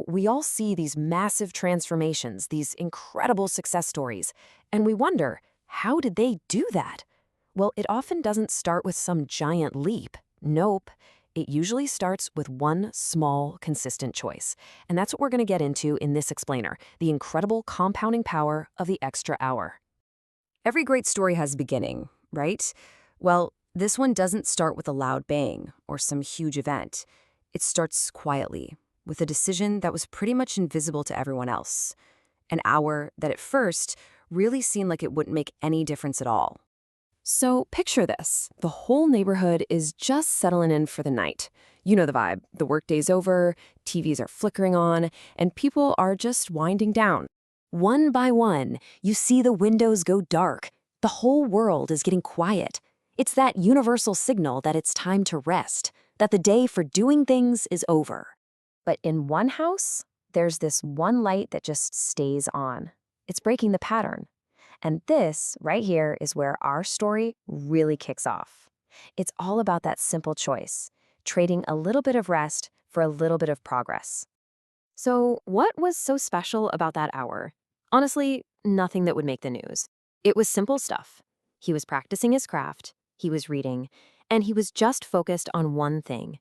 We all see these massive transformations, these incredible success stories, and we wonder, how did they do that? Well, it often doesn't start with some giant leap. Nope. It usually starts with one small, consistent choice. And that's what we're going to get into in this explainer, the incredible compounding power of the extra hour. Every great story has a beginning, right? Well, this one doesn't start with a loud bang or some huge event. It starts quietly, with a decision that was pretty much invisible to everyone else. An hour that at first really seemed like it wouldn't make any difference at all. So picture this. The whole neighborhood is just settling in for the night. You know the vibe. The workday's over, TVs are flickering on, and people are just winding down. One by one, you see the windows go dark. The whole world is getting quiet. It's that universal signal that it's time to rest, that the day for doing things is over. But in one house, there's this one light that just stays on. It's breaking the pattern. And this, right here, is where our story really kicks off. It's all about that simple choice, trading a little bit of rest for a little bit of progress. So, what was so special about that hour? Honestly, nothing that would make the news. It was simple stuff. He was practicing his craft, he was reading, and he was just focused on one thing,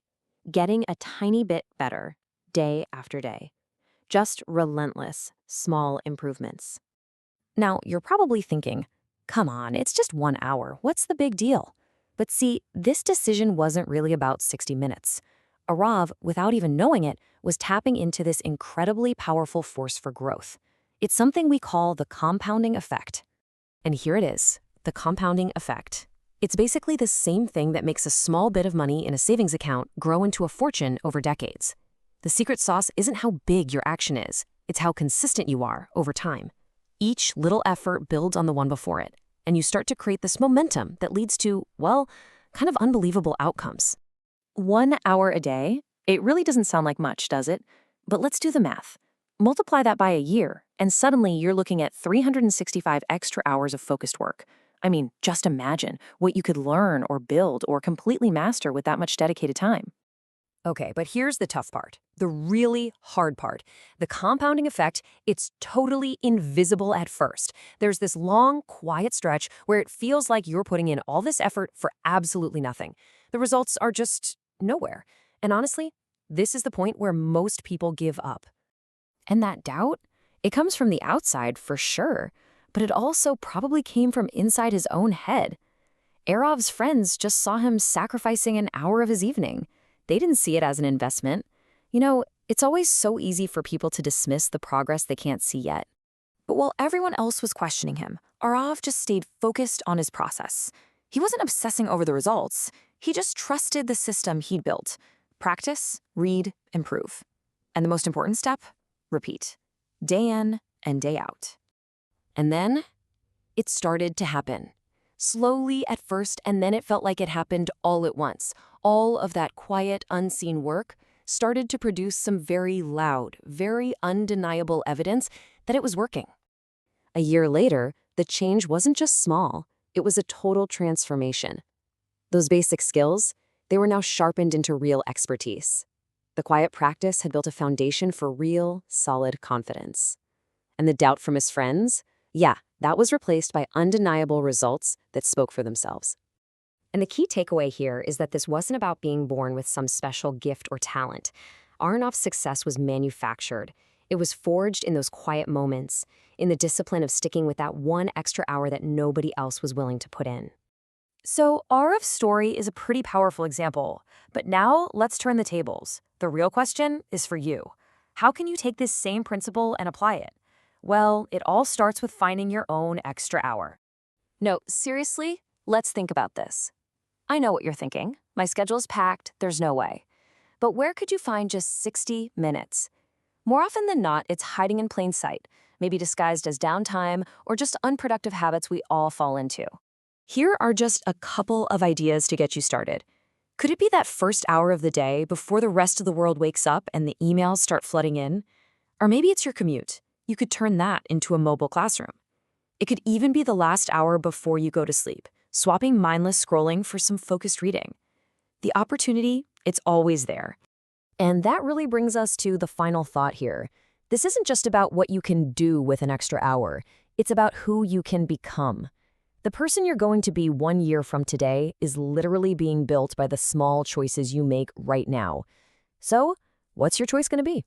getting a tiny bit better, day after day. Just relentless, small improvements. Now, you're probably thinking, come on, it's just 1 hour. What's the big deal? But see, this decision wasn't really about 60 minutes. Arav, without even knowing it, was tapping into this incredibly powerful force for growth. It's something we call the compounding effect. And here it is, the compounding effect. It's basically the same thing that makes a small bit of money in a savings account grow into a fortune over decades. The secret sauce isn't how big your action is, it's how consistent you are over time. Each little effort builds on the one before it, and you start to create this momentum that leads to, well, kind of unbelievable outcomes. 1 hour a day? It really doesn't sound like much, does it? But let's do the math. Multiply that by a year, and suddenly you're looking at 365 extra hours of focused work. I mean, just imagine what you could learn or build or completely master with that much dedicated time. Okay, but here's the tough part, the really hard part. The compounding effect, it's totally invisible at first. There's this long, quiet stretch where it feels like you're putting in all this effort for absolutely nothing. The results are just nowhere. And honestly, this is the point where most people give up. And that doubt, it comes from the outside for sure, but it also probably came from inside his own head. Arav's friends just saw him sacrificing an hour of his evening. They didn't see it as an investment. It's always so easy for people to dismiss the progress they can't see yet. But while everyone else was questioning him, Arav just stayed focused on his process. He wasn't obsessing over the results. He just trusted the system he'd built. Practice, read, improve. And the most important step? Repeat. Day in and day out. And then it started to happen. Slowly at first, and then it felt like it happened all at once. All of that quiet, unseen work started to produce some very loud, very undeniable evidence that it was working. A year later, the change wasn't just small, it was a total transformation. Those basic skills, they were now sharpened into real expertise. The quiet practice had built a foundation for real, solid confidence. And the doubt from his friends? Yeah, that was replaced by undeniable results that spoke for themselves. And the key takeaway here is that this wasn't about being born with some special gift or talent. Aronov's success was manufactured. It was forged in those quiet moments, in the discipline of sticking with that one extra hour that nobody else was willing to put in. So Arav's story is a pretty powerful example. But now let's turn the tables. The real question is for you. How can you take this same principle and apply it? Well, it all starts with finding your own extra hour. No, seriously, let's think about this. I know what you're thinking. My schedule's packed, there's no way. But where could you find just 60 minutes? More often than not, it's hiding in plain sight, maybe disguised as downtime or just unproductive habits we all fall into. Here are just a couple of ideas to get you started. Could it be that first hour of the day before the rest of the world wakes up and the emails start flooding in? Or maybe it's your commute. You could turn that into a mobile classroom. It could even be the last hour before you go to sleep, swapping mindless scrolling for some focused reading. The opportunity, it's always there. And that really brings us to the final thought here. This isn't just about what you can do with an extra hour, it's about who you can become. The person you're going to be 1 year from today is literally being built by the small choices you make right now. So, what's your choice going to be?